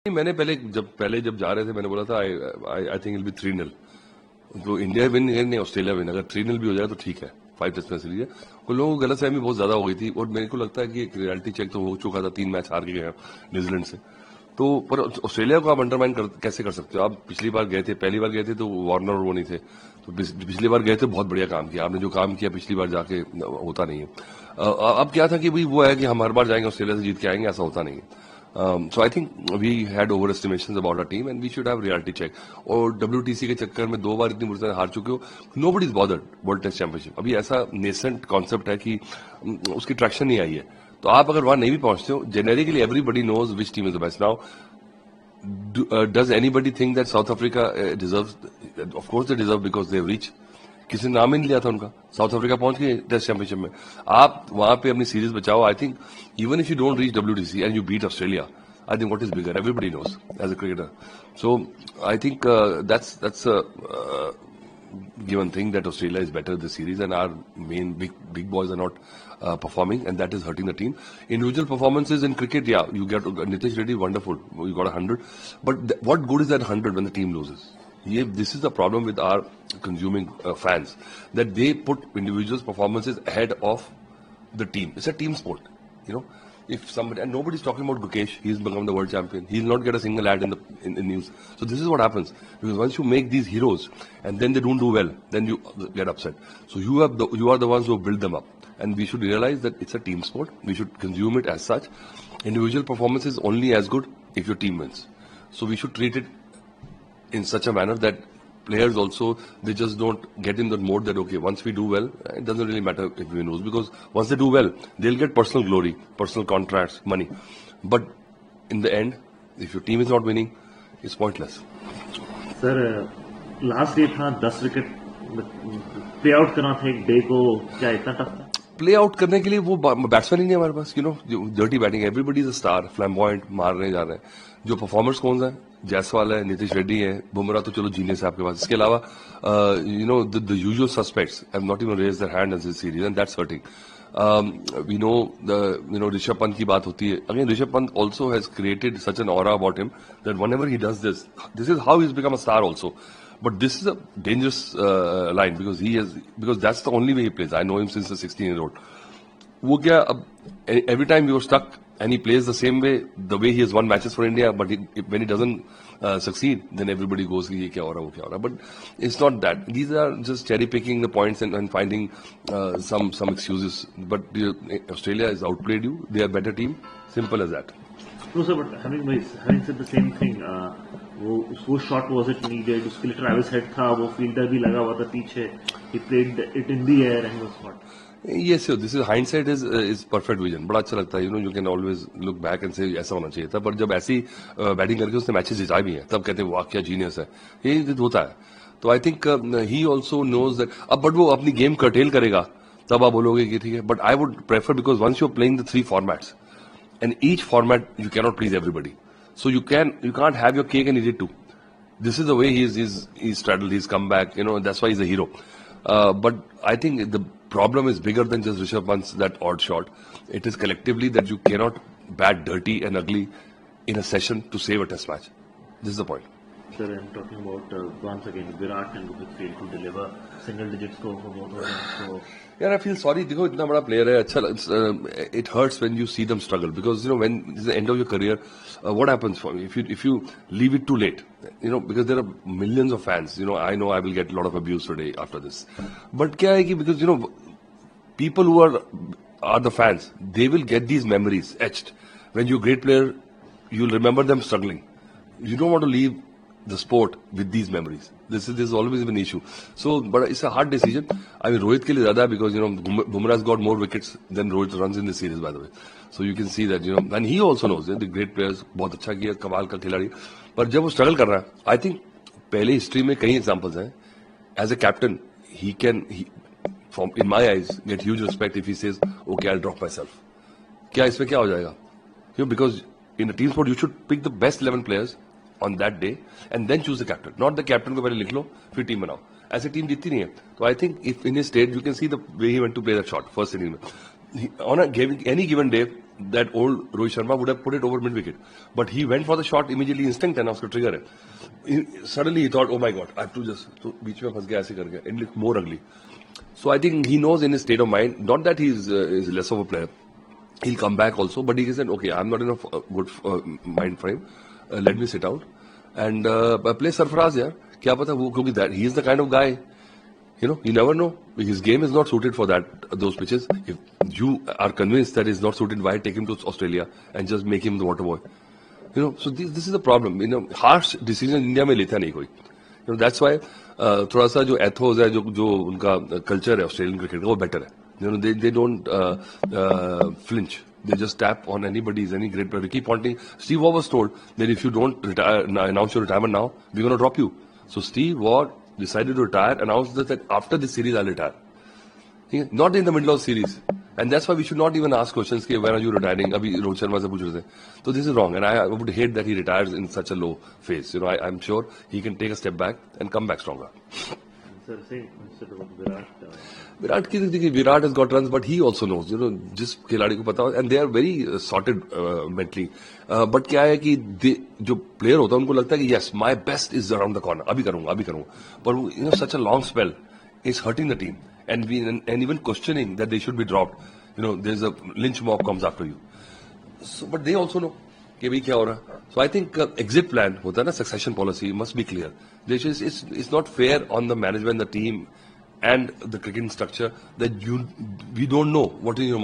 मैंने पहले जब जा रहे थे मैंने बोला था आई थिंक इल बी 3-0 तो इंडिया विन नहीं ऑस्ट्रेलिया विन। अगर 3-0 भी हो जाए तो ठीक है, 5 टेस्ट में सीरीज है। उन लोगों को गलतफहमी बहुत ज्यादा हो गई थी और मेरे को लगता है कि एक रियलिटी चेक तो हो चुका था, 3 मैच हार के गए न्यूजीलैंड से। तो पर ऑस्ट्रेलिया को आप अंडरमाइन कैसे कर सकते हो? आप पिछली बार गए थे, पहली बार गए थे तो वार्नर और वो नहीं थे, तो पिछली बार गए थे बहुत बढ़िया काम किया आपने। जो काम किया पिछली बार जाके होता नहीं है। अब क्या था कि भाई वो है कि हम हर बार जाएंगे ऑस्ट्रेलिया से जीत के आएंगे, ऐसा होता नहीं है। So I think we had overestimations about our team and we should have reality check. और WTC के चक्कर में 2 बार इतनी बुरी तरह हार चुके हो, nobody is bothered world test championship. अभी ऐसा नेसेंट कॉन्सेप्ट है कि उसकी ट्रैक्शन नहीं आई है। तो आप अगर वहां नहीं भी पहुंचते हो, generically everybody knows which team is the best. Now does anybody think that South Africa deserves? Of course they deserve because they have reached. किसी ने नाम ही नहीं लिया था उनका, साउथ अफ्रीका पहुंच गए टेस्ट चैंपियनशिप में। आप वहां पे अपनी सीरीज बचाओ। I think even if you don't reach WTC and you beat Australia, I think what is bigger, everybody knows as a cricketer. So I think that's a given thing that Australia is better this series and our main big boys are not performing and that is hurting the team. Individual performances in cricket, yeah, you get Nitish Reddy, wonderful, you got 100, but what good is that 100 when the team loses? This is the problem with our consuming fans, that they put individuals' performances ahead of the team. It's a team sport, you know. If somebody, and nobody's talking about Gukesh, he's become the world champion. He'll not get a single ad in news. So this is what happens, because once you make these heroes and then they don't do well, then you get upset. So you are the ones who build them up, and we should realize that it's a team sport. We should consume it as such. Individual performance is only as good if your team wins. So we should treat it in such a manner that players also, they just don't get in the mode that okay, once we do well, it doesn't really matter if we lose, because once they do well, they'll get personal glory, personal contracts, money. But in the end, if your team is not winning, it's pointless. Sir last day था 10 wicket play out करना था एक day को, क्या इतना tough था? Play out करने के लिए वो बैट्समैन ही नहीं हमारे पास, dirty batting. Everybody is a star, flamboyant मारने जा रहे हैं। जो परफॉर्मर्स कौन सा है? जायसवाल है, नीतीश रेड्डी है, बुमराह तो चलो जीनियस है आपके पास। इसके अलावा the usual suspects have not even raised their hand in this series and that's hurting. We know Rishabh Pant की बात होती है। Again Rishabh Pant also has created such an aura about him that whenever he does this is how he's become a star also. But this is a dangerous line because that's the only way he plays. I know him since the 16-year-old. वो क्या, अब every time you are stuck and he plays the same way, the way he has won matches for India, but when he doesn't succeed, then everybody goes ये क्या हो रहा, वो क्या हो रहा. But it's not that. These are just cherry picking the points and finding some excuses. But Australia has outplayed you. They are a better team. Simple as that. No sir, but having said the same thing, वो shot was it needed? उसके लिए Travis Head था, वो fielder भी लगा हुआ था पीछे. He played it in the air and was caught. Yes, sir. This is hindsight is perfect vision. बड़ा अच्छा लगता है, you can always look back and say ऐसा होना चाहिए था। पर जब ऐसी बैटिंग करके उसने मैचेस जिताए भी हैं, तब कहते हैं वाह क्या जीनियस है। ये होता है। तो I think he also knows that. अब बट वो अपनी गेम कर्टेल करेगा, तब आप बोलोगे कि ठीक है। But I would prefer, because once you are playing the 3 formats and each format you cannot please everybody, so you can't have your cake and eat it too. This is the way he's straddled, he's come back, that's why he's a hero. But I think the problem is bigger than just Rishabh Pant's that odd shot. It is collectively that you cannot bat dirty and ugly in a session to save a test match. This is the point. Sir, I'm talking about once again Virat and Rohit failed to deliver single digit score for both of them. So यार I feel sorry. देखो इतना बड़ा player है, अच्छा it hurts when you see them struggle, because when this is the end of your career, what happens for me if you leave it too late, because there are millions of fans. I know I will get a lot of abuse today after this, but क्या है कि because people who are the fans, they will get these memories etched. When you're a great player, you'll remember them struggling. You don't want to leave the sport with these memories. This has always been an issue. So, but it's a hard decision. I mean, Rohit ke liye zyada, because Bumrah's got more wickets than Rohit runs in this series, by the way. So you can see that, and he also knows the great players, बहुत अच्छा किया, कमाल का खिलाड़ी. पर जब वो struggle कर रहा है, I think पहले history में कई examples हैं. As a captain, he can, in my eyes, get huge respect if he says, okay, I'll drop myself. क्या इसमें क्या हो जाएगा? Because in a team sport, you should pick the best 11 players on that day and then choose the captain. Not the captain को पहले लिख लो फिर team बनाओ, ऐसे टीम जीतती नहीं है। तो I think if in his state, you can see the way he went to play that shot first inning में। On any given day, that old Rohit Sharma would have put it over mid wicket. But he went for the shot immediately, instinct है ना उसका trigger है. Suddenly he thought, oh my God, I have to just तो बीच में फंस गया ऐसे करके. It looked more ugly. So I think he knows in his state of mind, not that he is less of a player. He'll come back also, but he said, okay, I'm not in a good mind frame. Let me sit out and play Sarfaraz यार. क्या पता वो क्योंकि that he is the kind of guy. You know, you never know. His game is not suited for those pitches. If you are convinced that he's not suited, why take him to Australia and just make him the water boy? You know, so this is the problem. You know, harsh decision India में लेता नहीं कोई. You know, that's why थोड़ा सा जो ethos है, जो उनका culture है Australian cricket का वो better है. You know, they don't flinch. They just tap on any great player. Ricky Ponting, Steve Waugh was told that if you don't announce your retirement now, we're going to drop you. So Steve Waugh decided to retire, announced that after this series I'll retire. Not in the middle of series. And that's why we should not even ask questions, when are you retiring? Abhi Rohit Sharma se pooch rahe the. So this is wrong. And I would hate that he retires in such a low phase. You know, I'm sure he can take a step back and come back stronger. Sir, say instead of Virat. Virat has got runs, but he also knows, you know, जिस खिलाड़ी को पता हो, and they are very sorted mentally. But क्या है कि जो player होता है उनको लगता है कि yes, my best is around the corner. अभी करूँगा. But you know, such a long spell is hurting the team, and even questioning that they should be dropped. You know, there's a lynch mob comes after you. So, but they also know कि भाई क्या हो रहा है. So I think exit plan होता है ना, succession policy must be clear. It's not fair on the management, the team, and the cricketing structure that we don't know what is your